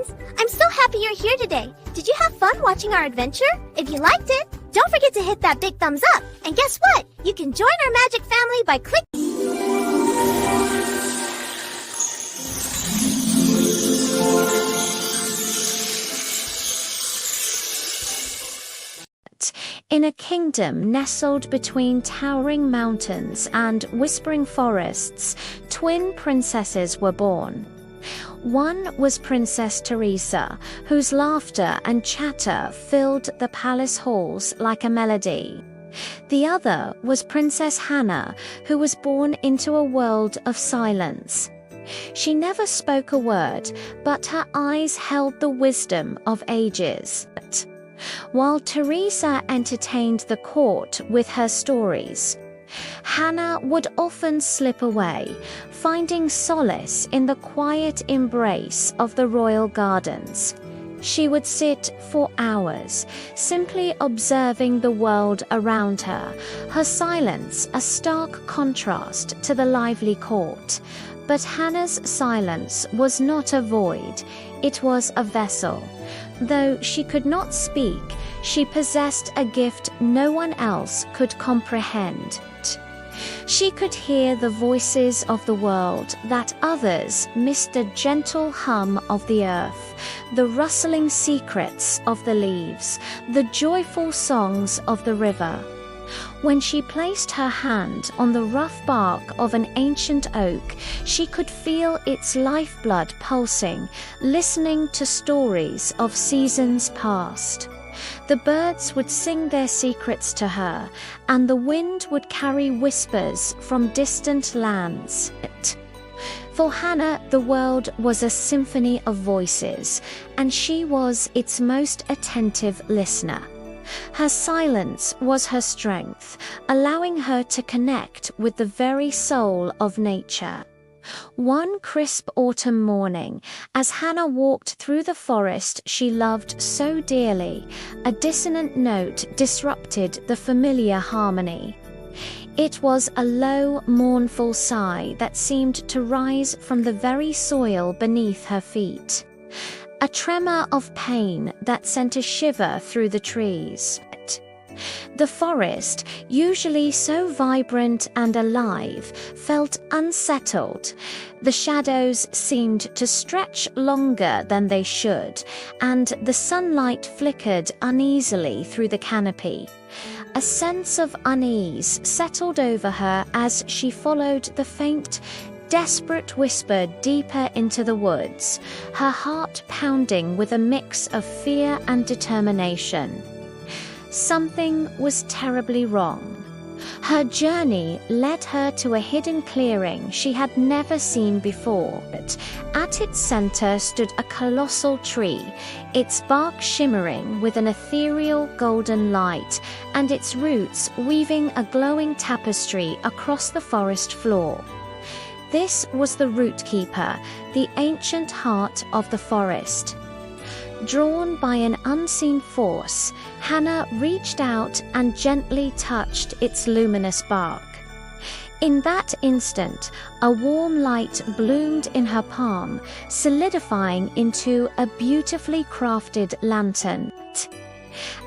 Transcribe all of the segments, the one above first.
friends! I'm so happy you're here today. Did you have fun watching our adventure? If you liked it, don't forget to hit that big thumbs up. And guess what? You can join our magic family by clicking. In a kingdom nestled between towering mountains and whispering forests, twin princesses were born. One was Princess Teresa, whose laughter and chatter filled the palace halls like a melody. The other was Princess Hannah, who was born into a world of silence. She never spoke a word, but her eyes held the wisdom of ages. While Teresa entertained the court with her stories, Hannah would often slip away, finding solace in the quiet embrace of the royal gardens. She would sit for hours, simply observing the world around her, her silence a stark contrast to the lively court. But Hannah's silence was not a void, it was a vessel. Though she could not speak, she possessed a gift no one else could comprehend. She could hear the voices of the world that others missed, the gentle hum of the earth, the rustling secrets of the leaves, the joyful songs of the river. When she placed her hand on the rough bark of an ancient oak, she could feel its lifeblood pulsing, listening to stories of seasons past. The birds would sing their secrets to her, and the wind would carry whispers from distant lands. For Hannah, the world was a symphony of voices, and she was its most attentive listener. Her silence was her strength, allowing her to connect with the very soul of nature. One crisp autumn morning, as Hannah walked through the forest she loved so dearly, a dissonant note disrupted the familiar harmony. It was a low, mournful sigh that seemed to rise from the very soil beneath her feet. A tremor of pain that sent a shiver through the trees. The forest, usually so vibrant and alive, felt unsettled. The shadows seemed to stretch longer than they should, and the sunlight flickered uneasily through the canopy. A sense of unease settled over her as she followed the faint, desperate whisper deeper into the woods, her heart pounding with a mix of fear and determination. Something was terribly wrong. Her journey led her to a hidden clearing she had never seen before. At its center stood a colossal tree, its bark shimmering with an ethereal golden light, and its roots weaving a glowing tapestry across the forest floor. This was the Rootkeeper, the ancient heart of the forest. Drawn by an unseen force, Hannah reached out and gently touched its luminous bark. In that instant, a warm light bloomed in her palm, solidifying into a beautifully crafted lantern.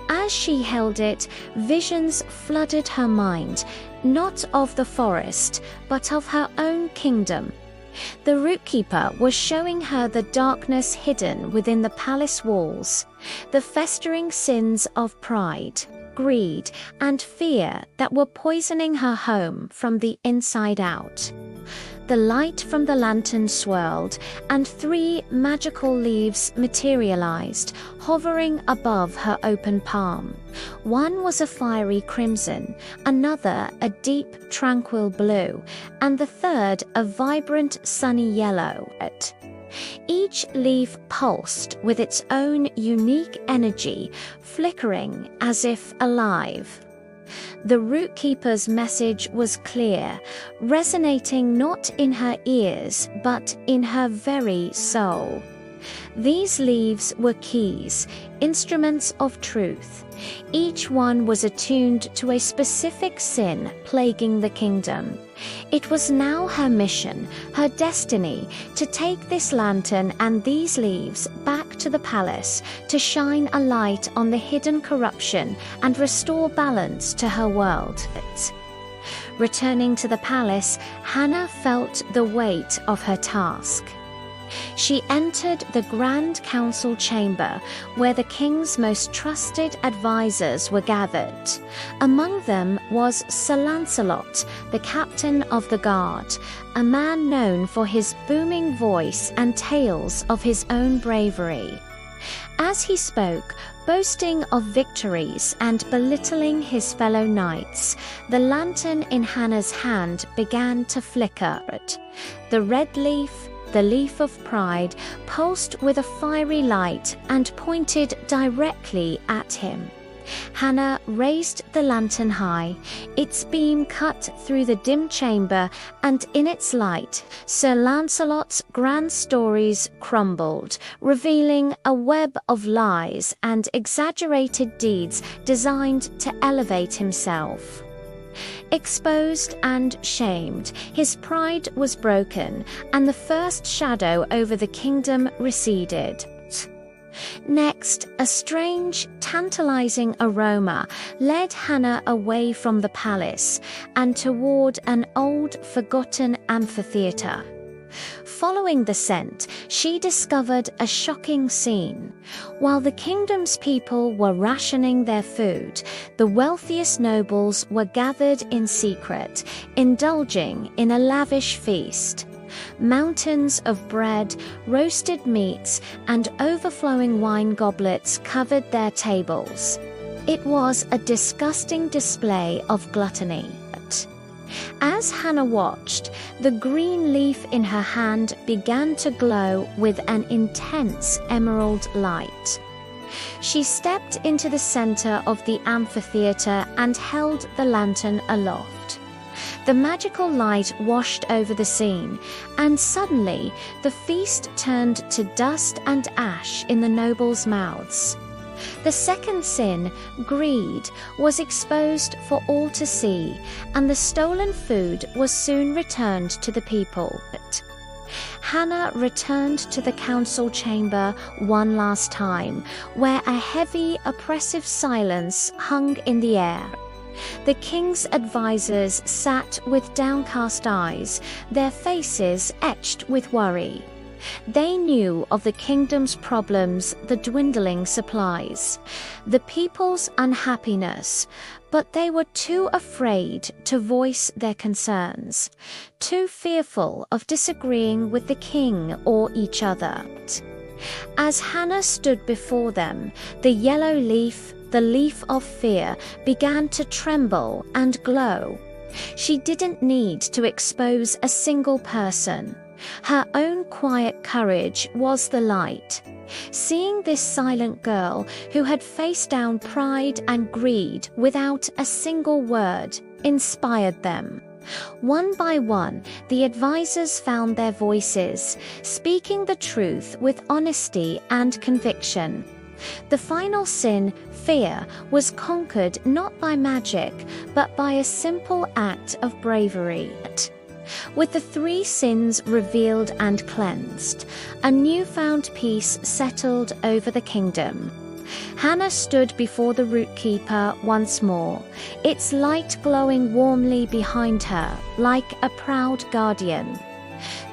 As she held it, visions flooded her mind, not of the forest, but of her own kingdom. The Rootkeeper was showing her the darkness hidden within the palace walls, the festering sins of pride, greed, and fear that were poisoning her home from the inside out. The light from the lantern swirled, and 3 magical leaves materialized, hovering above her open palm. One was a fiery crimson, another a deep, tranquil blue, and the third a vibrant, sunny yellow. Each leaf pulsed with its own unique energy, flickering as if alive. The Rootkeeper's message was clear, resonating not in her ears but in her very soul. These leaves were keys, instruments of truth. Each one was attuned to a specific sin plaguing the kingdom. It was now her mission, her destiny, to take this lantern and these leaves back to the palace, to shine a light on the hidden corruption and restore balance to her world. Returning to the palace, Hannah felt the weight of her task. She entered the Grand Council chamber, where the king's most trusted advisors were gathered. Among them was Sir Lancelot, the captain of the guard, a man known for his booming voice and tales of his own bravery. As he spoke, boasting of victories and belittling his fellow knights, the lantern in Hannah's hand began to flicker. The red leaf, the leaf of pride, pulsed with a fiery light and pointed directly at him. Hannah raised the lantern high. Its beam cut through the dim chamber, and in its light, Sir Lancelot's grand stories crumbled, revealing a web of lies and exaggerated deeds designed to elevate himself. Exposed and shamed, his pride was broken, and the first shadow over the kingdom receded. Next, a strange, tantalizing aroma led Hannah away from the palace and toward an old, forgotten amphitheater. Following the scent, she discovered a shocking scene. While the kingdom's people were rationing their food, the wealthiest nobles were gathered in secret, indulging in a lavish feast. Mountains of bread, roasted meats, and overflowing wine goblets covered their tables. It was a disgusting display of gluttony. As Hannah watched, the green leaf in her hand began to glow with an intense emerald light. She stepped into the center of the amphitheater and held the lantern aloft. The magical light washed over the scene, and suddenly the feast turned to dust and ash in the nobles' mouths. The second sin, greed, was exposed for all to see, and the stolen food was soon returned to the people. Hannah returned to the council chamber one last time, where a heavy, oppressive silence hung in the air. The king's advisors sat with downcast eyes, their faces etched with worry. They knew of the kingdom's problems, the dwindling supplies, the people's unhappiness, but they were too afraid to voice their concerns, too fearful of disagreeing with the king or each other. As Hannah stood before them, the yellow leaf, the leaf of fear, began to tremble and glow. She didn't need to expose a single person. Her own quiet courage was the light. Seeing this silent girl who had faced down pride and greed without a single word inspired them. One by one, the advisors found their voices, speaking the truth with honesty and conviction. The final sin, fear, was conquered not by magic, but by a simple act of bravery. With the three sins revealed and cleansed, a newfound peace settled over the kingdom. Hannah stood before the Rootkeeper once more, its light glowing warmly behind her, like a proud guardian.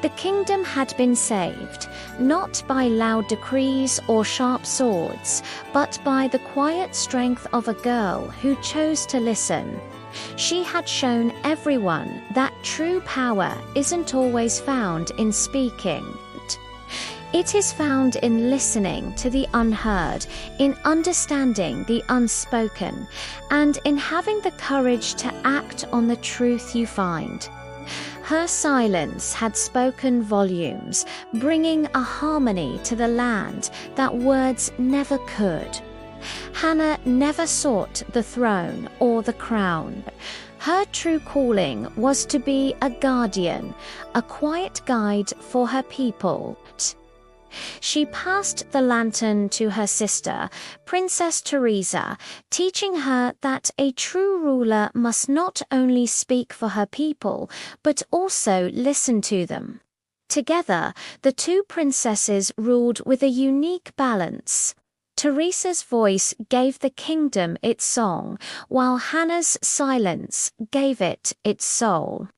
The kingdom had been saved, not by loud decrees or sharp swords, but by the quiet strength of a girl who chose to listen. She had shown everyone that true power isn't always found in speaking. It is found in listening to the unheard, in understanding the unspoken, and in having the courage to act on the truth you find. Her silence had spoken volumes, bringing a harmony to the land that words never could. Hannah never sought the throne or the crown. Her true calling was to be a guardian, a quiet guide for her people. She passed the lantern to her sister, Princess Teresa, teaching her that a true ruler must not only speak for her people, but also listen to them. Together, the two princesses ruled with a unique balance. Teresa's voice gave the kingdom its song, while Hannah's silence gave it its soul.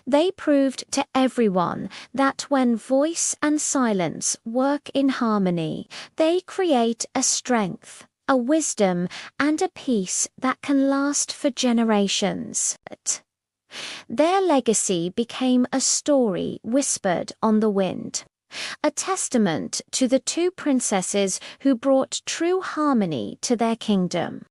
They proved to everyone that when voice and silence work in harmony, they create a strength, a wisdom, and a peace that can last for generations. Their legacy became a story whispered on the wind, a testament to the two princesses who brought true harmony to their kingdom.